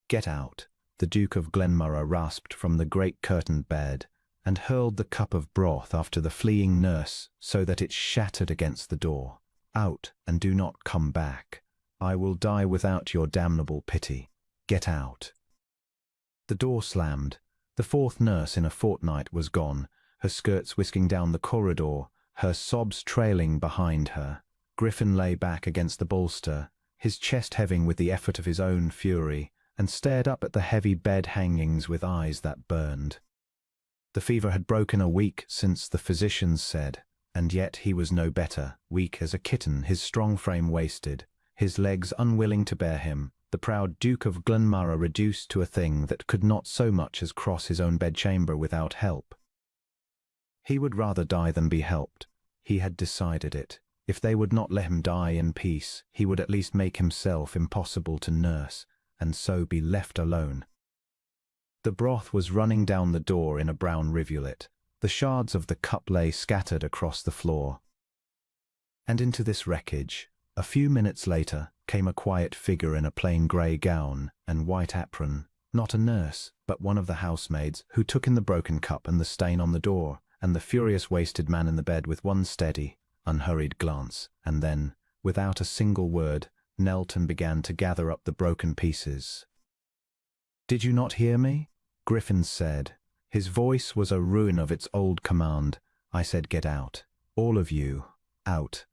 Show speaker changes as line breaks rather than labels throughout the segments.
Get out, the Duke of Glenmara rasped from the great curtained bed, and hurled the cup of broth after the fleeing nurse so that it shattered against the door. Out, and do not come back. I will die without your damnable pity. Get out. The door slammed. The fourth nurse in a fortnight was gone, her skirts whisking down the corridor, her sobs trailing behind her. Griffin lay back against the bolster, his chest heaving with the effort of his own fury, and stared up at the heavy bed hangings with eyes that burned. The fever had broken a week since, the physicians said, and yet he was no better, weak as a kitten, his strong frame wasted, his legs unwilling to bear him, the proud Duke of Glenmara reduced to a thing that could not so much as cross his own bedchamber without help. He would rather die than be helped. He had decided it. If they would not let him die in peace, he would at least make himself impossible to nurse, and so be left alone. The broth was running down the door in a brown rivulet. The shards of the cup lay scattered across the floor. And into this wreckage, a few minutes later, came a quiet figure in a plain grey gown and white apron, not a nurse, but one of the housemaids, who took in the broken cup and the stain on the door, and the furious wasted man in the bed with one steady, unhurried glance, and then, without a single word, knelt and began to gather up the broken pieces. "Did you not hear me?" Griffin said. His voice was a ruin of its old command. "I said get out. All of you. Out."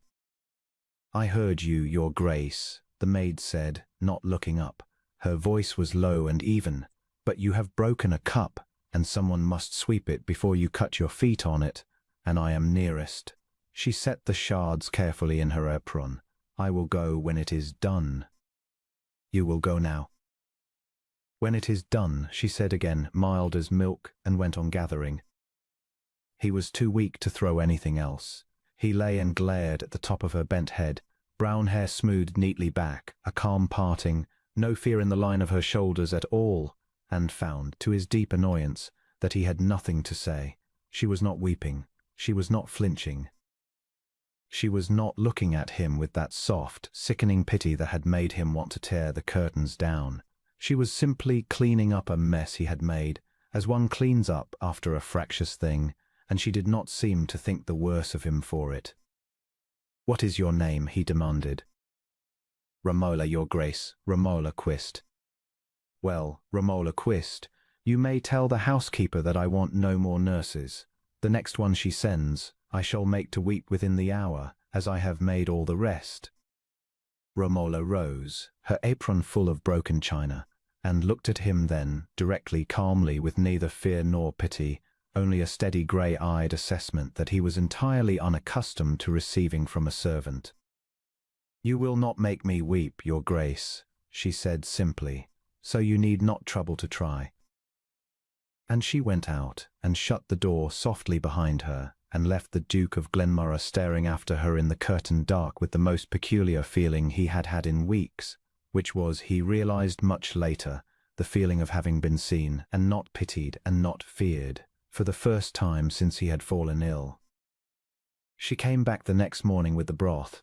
"I heard you, your grace," the maid said, not looking up. Her voice was low and even. "But you have broken a cup, and someone must sweep it before you cut your feet on it, and I am nearest." She set the shards carefully in her apron. "I will go when it is done." "You will go now." "When it is done," she said again, mild as milk, and went on gathering. He was too weak to throw anything else. He lay and glared at the top of her bent head, brown hair smoothed neatly back, a calm parting, no fear in the line of her shoulders at all, and found, to his deep annoyance, that he had nothing to say. She was not weeping. She was not flinching. She was not looking at him with that soft, sickening pity that had made him want to tear the curtains down. She was simply cleaning up a mess he had made, as one cleans up after a fractious thing, and she did not seem to think the worse of him for it. "What is your name?" he demanded. "Romola, your grace, Romola Quist." "Well, Romola Quist, you may tell the housekeeper that I want no more nurses. The next one she sends, I shall make to weep within the hour, as I have made all the rest." Romola rose, her apron full of broken china, and looked at him then, directly, calmly, with neither fear nor pity, only a steady grey-eyed assessment that he was entirely unaccustomed to receiving from a servant. "You will not make me weep, your grace," she said simply, "so you need not trouble to try." And she went out and shut the door softly behind her, and left the Duke of Glenmara staring after her in the curtained dark with the most peculiar feeling he had had in weeks, which was, he realized much later, the feeling of having been seen, and not pitied, and not feared, for the first time since he had fallen ill. She came back the next morning with the broth.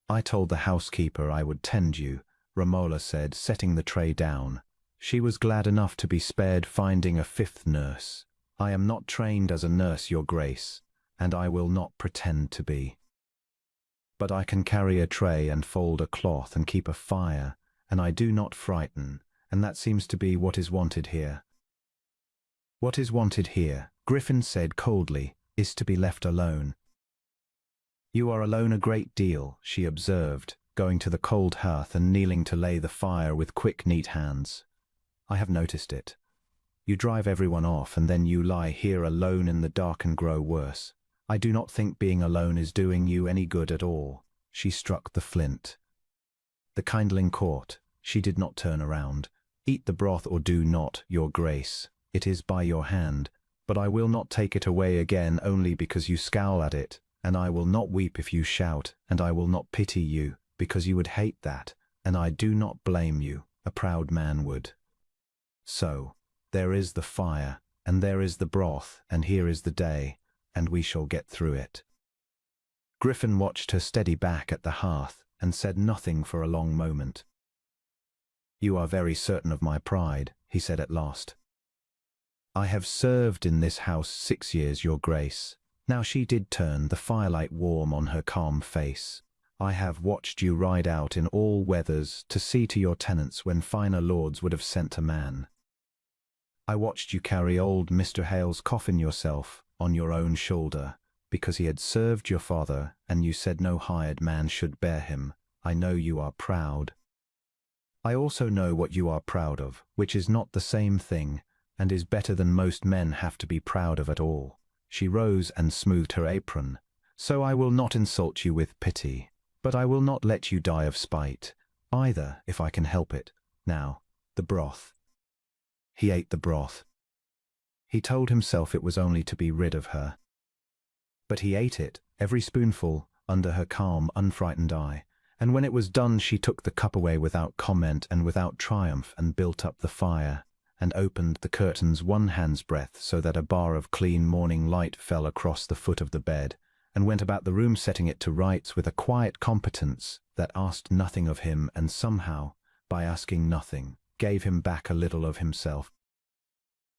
"I told the housekeeper I would tend you," Romola said, setting the tray down. She was glad enough to be spared finding a fifth nurse. "I am not trained as a nurse, your grace, and I will not pretend to be. But I can carry a tray and fold a cloth and keep a fire, and I do not frighten, and that seems to be what is wanted here." "What is wanted here," Griffin said coldly, "is to be left alone." "You are alone a great deal," she observed, going to the cold hearth and kneeling to lay the fire with quick, neat hands. "I have noticed it. You drive everyone off, and then you lie here alone in the dark and grow worse. I do not think being alone is doing you any good at all." She struck the flint. The kindling caught. She did not turn around. "Eat the broth or do not, your grace. It is by your hand, but I will not take it away again only because you scowl at it, and I will not weep if you shout, and I will not pity you, because you would hate that, and I do not blame you, a proud man would. So, there is the fire, and there is the broth, and here is the day, and we shall get through it." Griffin watched her steady back at the hearth, and said nothing for a long moment. "You are very certain of my pride," he said at last. "I have served in this house 6 years, your grace." Now she did turn, the firelight warm on her calm face. "I have watched you ride out in all weathers to see to your tenants when finer lords would have sent a man. I watched you carry old Mr. Hale's coffin yourself on your own shoulder, because he had served your father, and you said no hired man should bear him. I know you are proud. I also know what you are proud of, which is not the same thing, and is better than most men have to be proud of at all." She rose and smoothed her apron. "So I will not insult you with pity, but I will not let you die of spite, either, if I can help it. Now, the broth." He ate the broth. He told himself it was only to be rid of her. But he ate it, every spoonful, under her calm, unfrightened eye, and when it was done she took the cup away without comment and without triumph, and built up the fire, and opened the curtains 1 hand's breadth so that a bar of clean morning light fell across the foot of the bed, and went about the room setting it to rights with a quiet competence that asked nothing of him, and somehow, by asking nothing, gave him back a little of himself.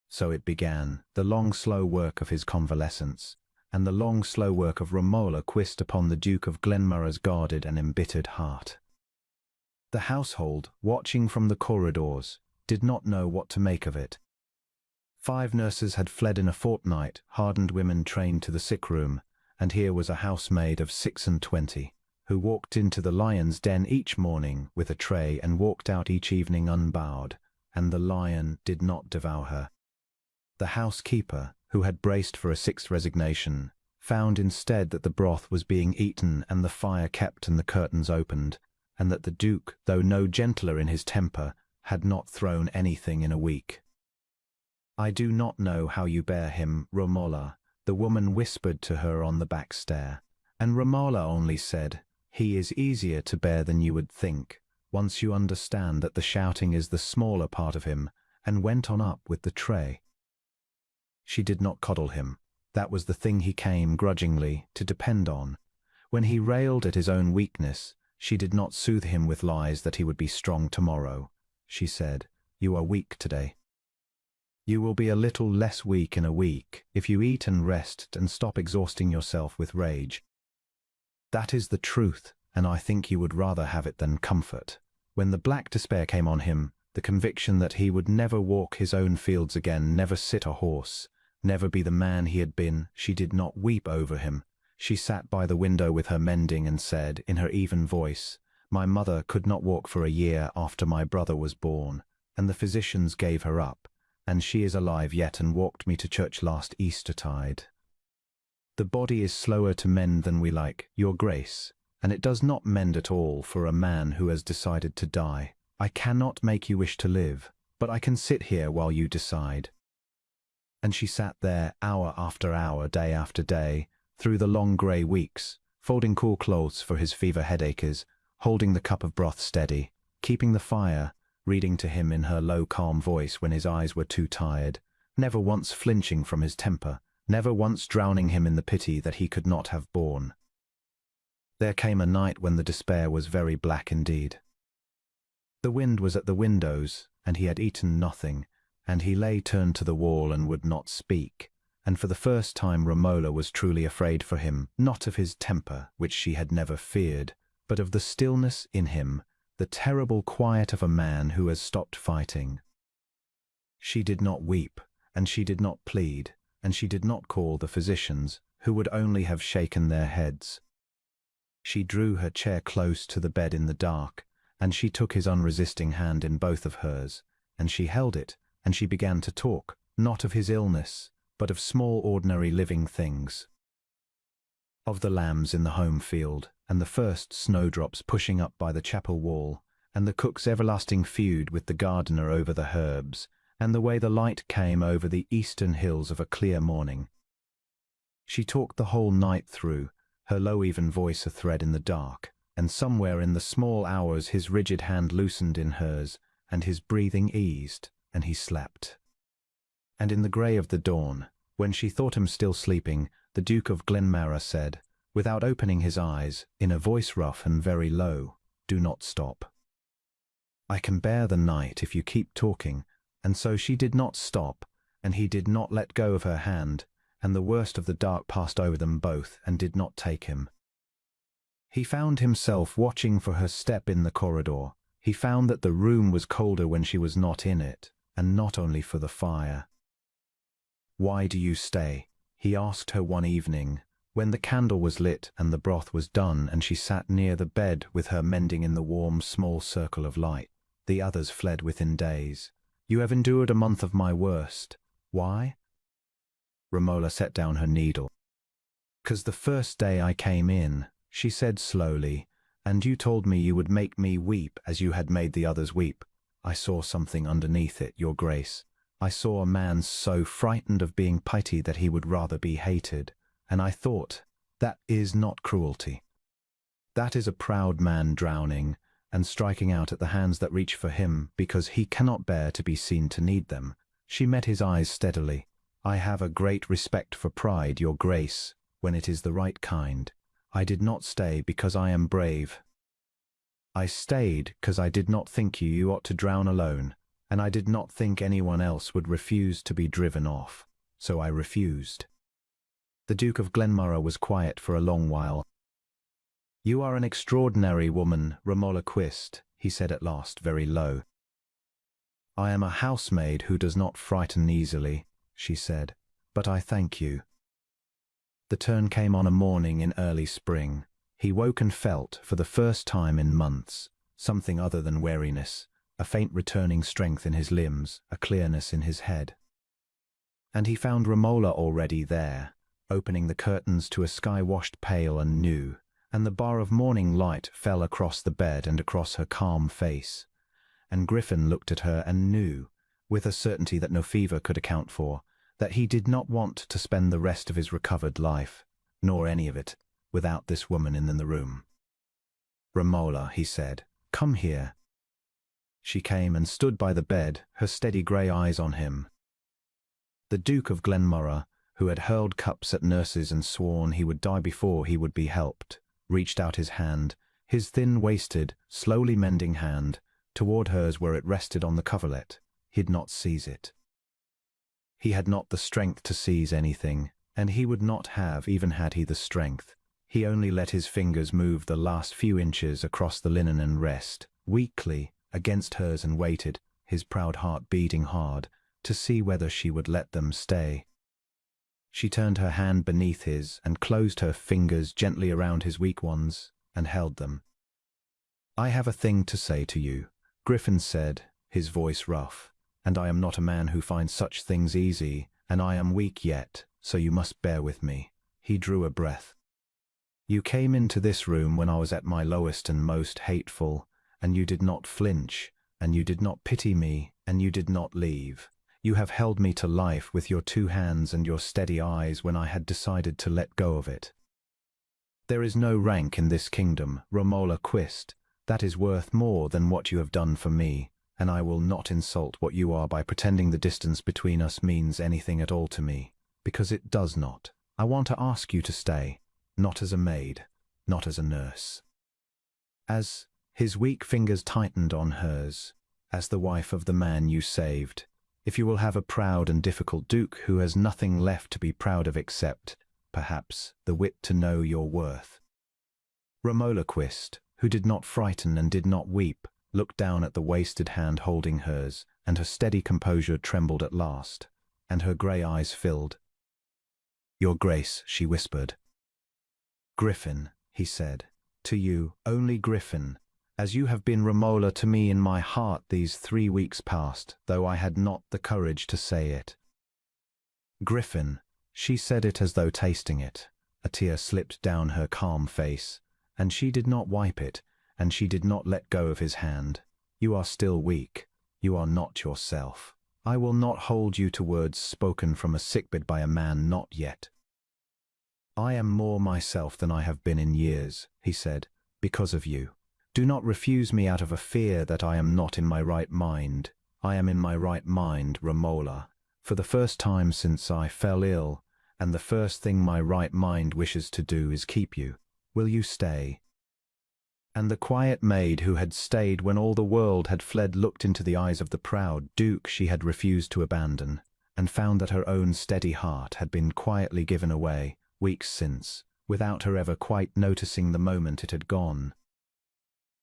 So it began, the long slow work of his convalescence, and the long slow work of Romola quist upon the Duke of Glenmara's guarded and embittered heart. The household, watching from the corridors, did not know what to make of it. 5 nurses had fled in a fortnight, hardened women trained to the sick room, and here was a housemaid of 26, who walked into the lion's den each morning with a tray and walked out each evening unbowed, and the lion did not devour her. The housekeeper, who had braced for a 6th resignation, found instead that the broth was being eaten and the fire kept and the curtains opened, and that the Duke, though no gentler in his temper, had not thrown anything in a week. "I do not know how you bear him, Romola," the woman whispered to her on the back stair, and Romola only said, "He is easier to bear than you would think, once you understand that the shouting is the smaller part of him," and went on up with the tray. She did not coddle him. That was the thing he came, grudgingly, to depend on. When he railed at his own weakness, she did not soothe him with lies that he would be strong tomorrow. She said, "You are weak today. You will be a little less weak in a week if you eat and rest and stop exhausting yourself with rage. That is the truth, and I think you would rather have it than comfort." When the black despair came on him, the conviction that he would never walk his own fields again, never sit a horse, never be the man he had been, she did not weep over him. She sat by the window with her mending and said, in her even voice, "My mother could not walk for a year after my brother was born, and the physicians gave her up, and she is alive yet and walked me to church last Eastertide. The body is slower to mend than we like, your grace, and it does not mend at all for a man who has decided to die. I cannot make you wish to live, but I can sit here while you decide." And she sat there hour after hour, day after day, through the long grey weeks, folding cool clothes for his fever headaches, holding the cup of broth steady, keeping the fire, reading to him in her low calm voice when his eyes were too tired, never once flinching from his temper, never once drowning him in the pity that he could not have borne. There came a night when the despair was very black indeed. The wind was at the windows, and he had eaten nothing, and he lay turned to the wall and would not speak, and for the first time Romola was truly afraid for him, not of his temper, which she had never feared, but of the stillness in him, the terrible quiet of a man who has stopped fighting. She did not weep, and she did not plead, and she did not call the physicians, who would only have shaken their heads. She drew her chair close to the bed in the dark, and she took his unresisting hand in both of hers, and she held it, and she began to talk, not of his illness, but of small ordinary living things. Of the lambs in the home field, and the first snowdrops pushing up by the chapel wall, and the cook's everlasting feud with the gardener over the herbs, and the way the light came over the eastern hills of a clear morning. She talked the whole night through, her low even voice a thread in the dark, and somewhere in the small hours his rigid hand loosened in hers, and his breathing eased, and he slept. And in the grey of the dawn, when she thought him still sleeping, the Duke of Glenmara said, without opening his eyes, in a voice rough and very low, "Do not stop." I can bear the night if you keep talking. And so she did not stop, and he did not let go of her hand, and the worst of the dark passed over them both and did not take him. He found himself watching for her step in the corridor. He found that the room was colder when she was not in it, and not only for the fire. "Why do you stay?" he asked her one evening, when the candle was lit and the broth was done and she sat near the bed with her mending in the warm, small circle of light. The others fled within days. "You have endured a month of my worst. Why?" Romola set down her needle. "'Cause the first day I came in," she said slowly, "and you told me you would make me weep as you had made the others weep. I saw something underneath it, your grace. I saw a man so frightened of being pitied that he would rather be hated, and I thought, that is not cruelty. That is a proud man drowning and striking out at the hands that reach for him because he cannot bear to be seen to need them." She met his eyes steadily. "I have a great respect for pride, your grace, when it is the right kind. I did not stay because I am brave. I stayed because I did not think you ought to drown alone, and I did not think anyone else would refuse to be driven off, so I refused." The Duke of Glenmara was quiet for a long while. "You are an extraordinary woman, Romola Quist," he said at last, very low. "I am a housemaid who does not frighten easily," she said, "but I thank you." The turn came on a morning in early spring. He woke and felt, for the first time in months, something other than weariness, a faint returning strength in his limbs, a clearness in his head. And he found Romola already there, opening the curtains to a sky washed pale and new, and the bar of morning light fell across the bed and across her calm face. And Griffin looked at her and knew, with a certainty that no fever could account for, that he did not want to spend the rest of his recovered life, nor any of it, without this woman in the room. "Romola," he said, "come here." She came and stood by the bed, her steady grey eyes on him. The Duke of Glenmara, who had hurled cups at nurses and sworn he would die before he would be helped, reached out his hand, his thin-waisted, slowly mending hand, toward hers where it rested on the coverlet. He'd not seize it. He had not the strength to seize anything, and he would not have even had he the strength. He only let his fingers move the last few inches across the linen and rest, weakly, against hers and waited, his proud heart beating hard, to see whether she would let them stay. She turned her hand beneath his and closed her fingers gently around his weak ones and held them. "I have a thing to say to you," Griffin said, his voice rough, "and I am not a man who finds such things easy, and I am weak yet, so you must bear with me." He drew a breath. "You came into this room when I was at my lowest and most hateful, and you did not flinch, and you did not pity me, and you did not leave. You have held me to life with your 2 hands and your steady eyes when I had decided to let go of it. There is no rank in this kingdom, Romola Quist, that is worth more than what you have done for me, and I will not insult what you are by pretending the distance between us means anything at all to me, because it does not. I want to ask you to stay, not as a maid, not as a nurse. As his weak fingers tightened on hers, as the wife of the man you saved, if you will have a proud and difficult duke who has nothing left to be proud of except, perhaps, the wit to know your worth." Romola Quist, who did not frighten and did not weep, looked down at the wasted hand holding hers, and her steady composure trembled at last, and her grey eyes filled. "Your Grace," she whispered. "Griffin," he said, "to you, only Griffin, as you have been Romola to me in my heart these 3 weeks past, though I had not the courage to say it." "Griffin," she said it as though tasting it. A tear slipped down her calm face, and she did not wipe it, and she did not let go of his hand. "You are still weak. You are not yourself. I will not hold you to words spoken from a sickbed by a man not yet." "I am more myself than I have been in years," he said, "because of you. Do not refuse me out of a fear that I am not in my right mind. I am in my right mind, Romola, for the first time since I fell ill, and the first thing my right mind wishes to do is keep you. Will you stay?" And the quiet maid who had stayed when all the world had fled looked into the eyes of the proud duke she had refused to abandon, and found that her own steady heart had been quietly given away, weeks since, without her ever quite noticing the moment it had gone.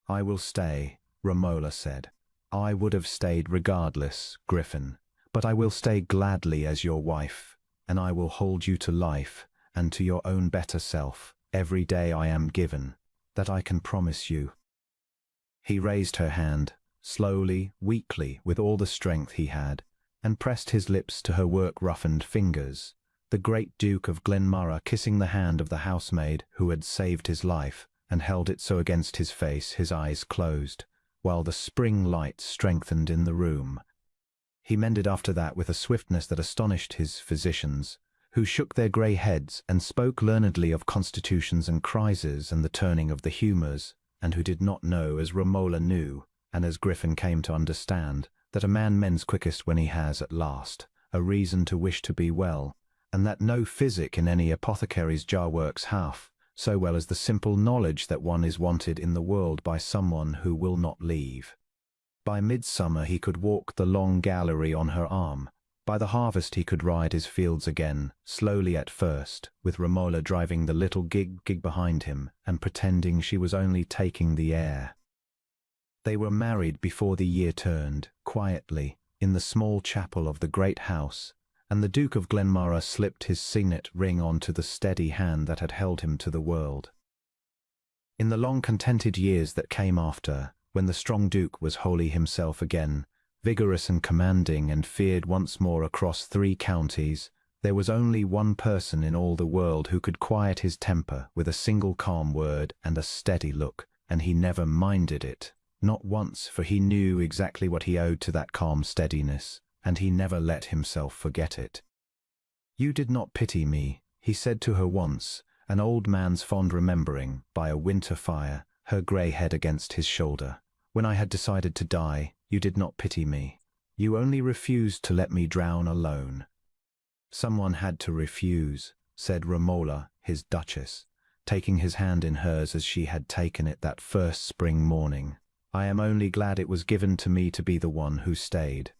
"I will stay," Romola said. "I would have stayed regardless, Griffin, but I will stay gladly as your wife, and I will hold you to life and to your own better self every day I am given. That I can promise you." He raised her hand, slowly, weakly, with all the strength he had, and pressed his lips to her work-roughened fingers, the great Duke of Glenmara kissing the hand of the housemaid who had saved his life, and held it so against his face, his eyes closed, while the spring light strengthened in the room. He mended after that with a swiftness that astonished his physicians, who shook their grey heads and spoke learnedly of constitutions and crises and the turning of the humours, and who did not know, as Romola knew, and as Griffin came to understand, that a man mends quickest when he has, at last, a reason to wish to be well, and that no physic in any apothecary's jar works half so well as the simple knowledge that one is wanted in the world by someone who will not leave. By midsummer he could walk the long gallery on her arm. By the harvest he could ride his fields again, slowly at first, with Romola driving the little gig behind him and pretending she was only taking the air. They were married before the year turned, quietly, in the small chapel of the great house, and the Duke of Glenmara slipped his signet ring onto the steady hand that had held him to the world. In the long contented years that came after, when the strong Duke was wholly himself again, vigorous and commanding and feared once more across 3 counties, there was only one person in all the world who could quiet his temper with a single calm word and a steady look, and he never minded it, not once, for he knew exactly what he owed to that calm steadiness, and he never let himself forget it. "You did not pity me," he said to her once, an old man's fond remembering, by a winter fire, her grey head against his shoulder. "When I had decided to die, you did not pity me. You only refused to let me drown alone." "Someone had to refuse," said Romola, his duchess, taking his hand in hers as she had taken it that first spring morning. "I am only glad it was given to me to be the one who stayed."